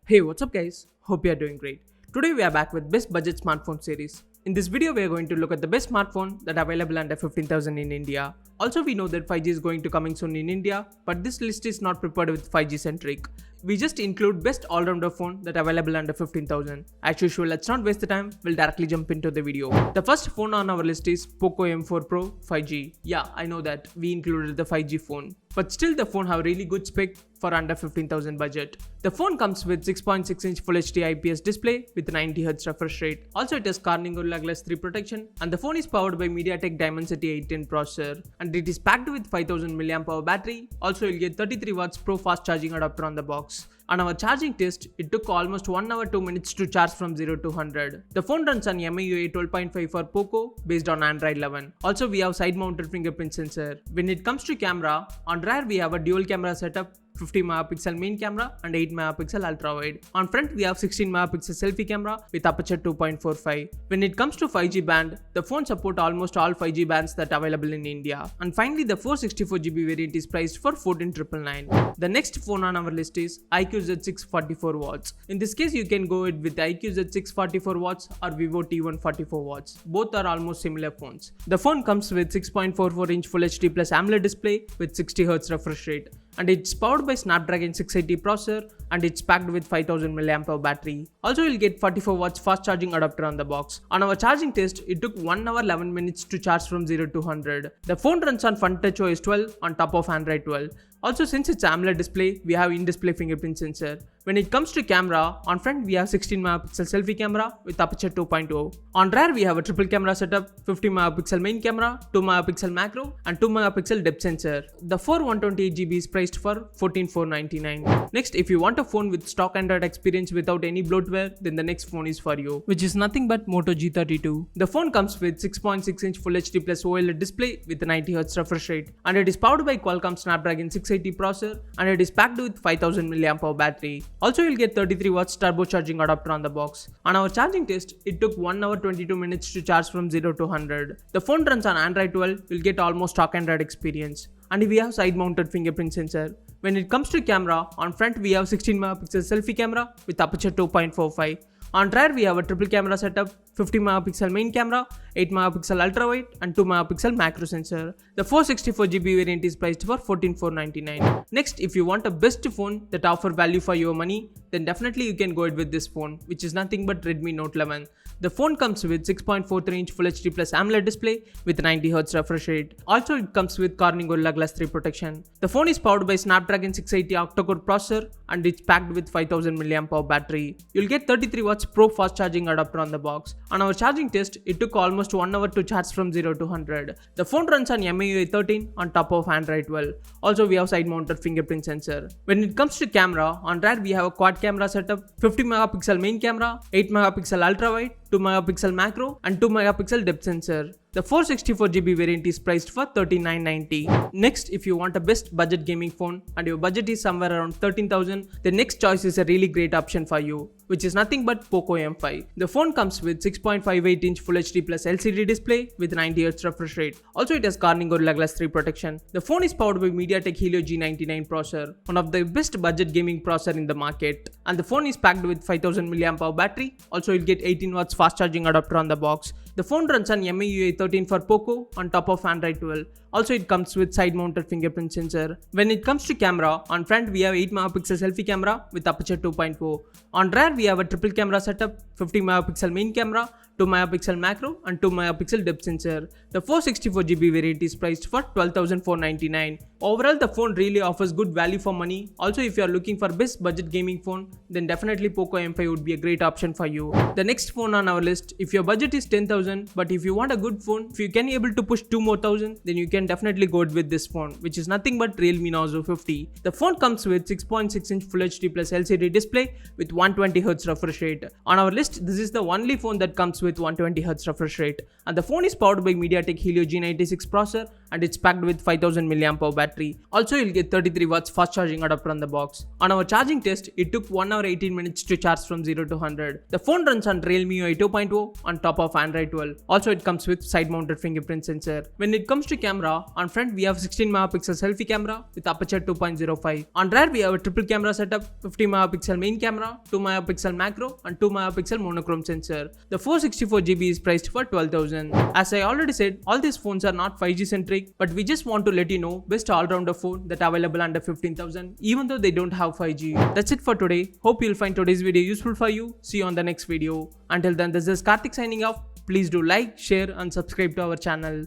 Hey, what's up guys? Hope you are doing great. Today we are back with best budget smartphone series. In this video we are going to look at the best smartphone that are available under 15,000 in India. Also we know that 5G is going to coming soon in India, but this list is not prepared with 5G centric. We just include best all-rounder phone that are available under 15,000. As usual, let's not waste the time, we'll directly jump into the video. The first phone on our list is Poco M4 Pro 5G. Yeah, I know that we included the 5G phone, but still the phone have really good spec for under 15,000 budget. The phone comes with 6.6-inch Full HD IPS display with 90Hz refresh rate. Also it has Corning Gorilla Glass 3 protection, and the phone is powered by MediaTek Dimensity 810 processor, and it is packed with 5000 mAh battery. Also you'll get 33 watts pro fast charging adapter on the box. On our charging test, it took almost 1 hour 2 minutes to charge from 0 to 100. The phone runs on MIUI 12.5 for Poco based on Android 11. Also we have side mounted fingerprint sensor. When it comes to camera, on rear we have a dual camera setup, 50 megapixel main camera and 8 megapixel ultra wide. On front we have 16 megapixel selfie camera with aperture 2.45. When it comes to 5G band, the phone support almost all 5G bands that are available in India. And finally the 464GB variant is priced for 14,999. The next phone on our list is iQOO Z6 44 watts. In this case you can go with the iQOO Z6 44 watts or Vivo T1 44 watts. Both are almost similar phones. The phone comes with 6.44-inch Full HD plus AMOLED display with 60Hz refresh rate, and it's powered by Snapdragon 680 processor, and it's packed with 5000 mAh battery. Also you'll get 44 watts fast charging adapter on the box. On our charging test, it took 1 hour 11 minutes to charge from 0 to 100. The phone runs on FunTouch OS 12 on top of Android 12. Also since it's AMOLED display, we have in-display fingerprint sensor. When it comes to camera, on front we have 16 megapixel selfie camera with aperture 2.0. On rear we have a triple camera setup, 50 megapixel main camera, 2 megapixel macro and 2 megapixel depth sensor. The 128GB is priced for 14,499. Next, if you want a phone with stock Android experience without any bloatware, then the next phone is for you, which is nothing but Moto G32. The phone comes with 6.6-inch Full HD plus OLED display with 90Hz refresh rate, and it is powered by Qualcomm Snapdragon 680 processor, and it is packed with 5000 mAh battery. Also you'll get 33 watts turbocharging adapter on the box. On our charging test, it took 1 hour 22 minutes to charge from 0 to 100. The phone runs on Android 12, you'll get almost stock Android experience. And we have side mounted fingerprint sensor. When it comes to camera, on front we have 16 megapixel selfie camera with aperture 2.45. On rear we have a triple camera setup, 50 megapixel main camera, 8 megapixel ultra wide and 2 megapixel macro sensor. The 464GB variant is priced for 14,499. Next, if you want a best phone that offer value for your money, then definitely you can go ahead with this phone, which is nothing but Redmi Note 11. The phone comes with 6.43-inch Full HD plus AMOLED display with 90Hz refresh rate. Also it comes with Corning Gorilla Glass 3 protection. The phone is powered by Snapdragon 680 octa-core processor, and it's packed with 5000 mAh battery. You'll get 33 watts pro fast charging adapter on the box. On our charging test, it took almost 1 hour to charge from 0 to 100. The phone runs on MIUI 13 on top of Android 12. Also we have side mounted fingerprint sensor. When it comes to camera, on rear we have a quad camera setup, 50 megapixel main camera, 8 megapixel ultra wide, 2 megapixel macro and 2 megapixel depth sensor. The 464GB variant is priced for 13,990. Next, if you want a best budget gaming phone and your budget is somewhere around 13,000, the next choice is a really great option for you, which is nothing but Poco M5. The phone comes with 6.58-inch Full HD plus LCD display with 90Hz refresh rate. Also it has Corning Gorilla Glass 3 protection. The phone is powered by MediaTek Helio G99 processor, one of the best budget gaming processor in the market. And the phone is packed with 5000 mAh battery. Also you'll get 18 watts fast charging adapter on the box. The phone runs on MIUI 13 for Poco on top of Android 12. Also it comes with side mounted fingerprint sensor. When it comes to camera, on front we have 8 megapixel selfie camera with aperture 2.4. On rear we have a triple camera setup, 50 megapixel main camera, 2 megapixel macro and 2 megapixel depth sensor. The 464GB variant is priced for 12,499. Overall the phone really offers good value for money. Also if you are looking for best budget gaming phone, then definitely Poco M5 would be a great option for you. The next phone on our list, if your budget is 10,000 but if you want a good phone, if you can able to push 2 more thousand, then you can definitely go with this phone, which is nothing but Realme Narzo 50. The phone comes with 6.6-inch Full HD plus LCD display with 120Hz refresh rate. On our list, this is the only phone that comes with 120Hz refresh rate, and the phone is powered by MediaTek Helio G96 processor, and it's packed with 5000 mAh battery. Also, you'll get 33 watts fast charging adapter on the box. On our charging test, it took 1 hour 18 minutes to charge from 0 to 100. The phone runs on Realme UI 2.0 on top of Android 12. Also, it comes with side-mounted fingerprint sensor. When it comes to camera, on front we have 16 megapixel selfie camera with aperture 2.05. On rear we have a triple camera setup, 50 megapixel main camera, 2 megapixel macro and 2 megapixel monochrome sensor. The 464GB is priced for 12,000. As I already said, all these phones are not 5G centric, but we just want to let you know best all-rounder phone that are available under 15,000 even though they don't have 5G. That's it for today. Hope you'll find today's video useful for you. See you on the next video. Until then, this is Karthik signing off. Please do like, share and subscribe to our channel.